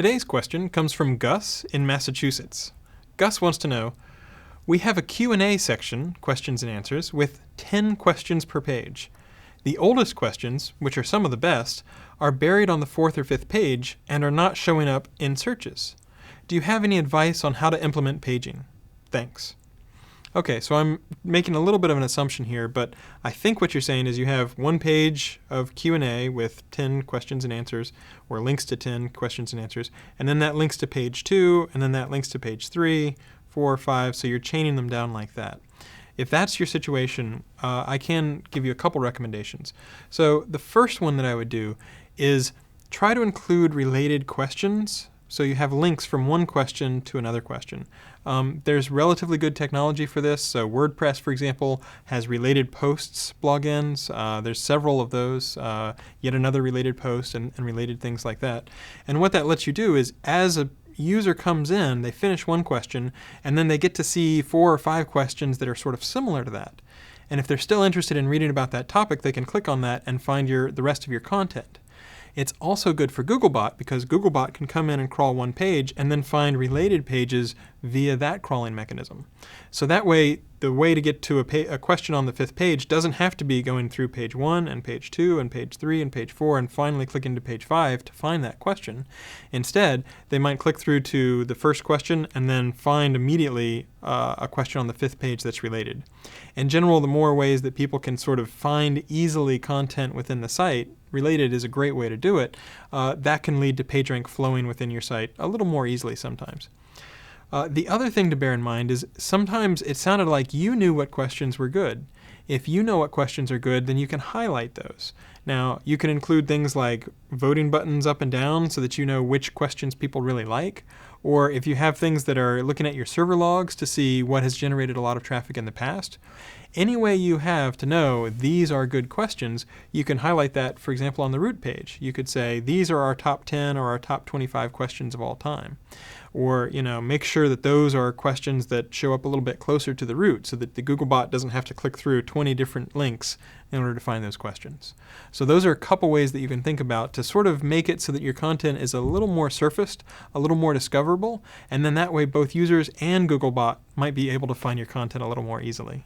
Today's question comes from Gus in Massachusetts. Gus wants to know, we have a Q&A section, questions and answers, with 10 questions per page. The oldest questions, which are some of the best, are buried on the 4th or 5th page and are not showing up in searches. Do you have any advice on how to implement paging? Thanks. Okay, so I'm making a little bit of an assumption here, but I think what you're saying is you have one page of Q&A with 10 questions and answers, or links to 10 questions and answers, and then that links to page 2, and then that links to page 3, 4, 5, so you're chaining them down like that. If that's your situation, I can give you a couple recommendations. So the first one that I would do is try to include related questions, so you have links from one question to another question. There's relatively good technology for this. So WordPress, for example, has related posts plugins. There's several of those, yet another related post and related things like that. And what that lets you do is, as a user comes in, they finish one question, and then they get to see 4 or 5 questions that are sort of similar to that. And if they're still interested in reading about that topic, they can click on that and find the rest of your content. It's also good for Googlebot because Googlebot can come in and crawl one page and then find related pages via that crawling mechanism. So that way, the way to get to a question on the 5th page doesn't have to be going through page 1 and page 2 and page 3 and page 4 and finally click into page 5 to find that question. Instead, they might click through to the first question and then find immediately a question on the 5th page that's related. In general, the more ways that people can sort of find easily content within the site, related is a great way to do it, that can lead to PageRank flowing within your site a little more easily sometimes. The other thing to bear in mind is sometimes it sounded like you knew what questions were good. If you know what questions are good, then you can highlight those. Now, you can include things like voting buttons up and down so that you know which questions people really like. Or if you have things that are looking at your server logs to see what has generated a lot of traffic in the past. Any way you have to know these are good questions, you can highlight that, for example, on the root page. You could say, these are our top 10 or our top 25 questions of all time. Or, make sure that those are questions that show up a little bit closer to the root so that the Googlebot doesn't have to click through 20 different links in order to find those questions. So those are a couple ways that you can think about to sort of make it so that your content is a little more surfaced, a little more discoverable, and then that way both users and Googlebot might be able to find your content a little more easily.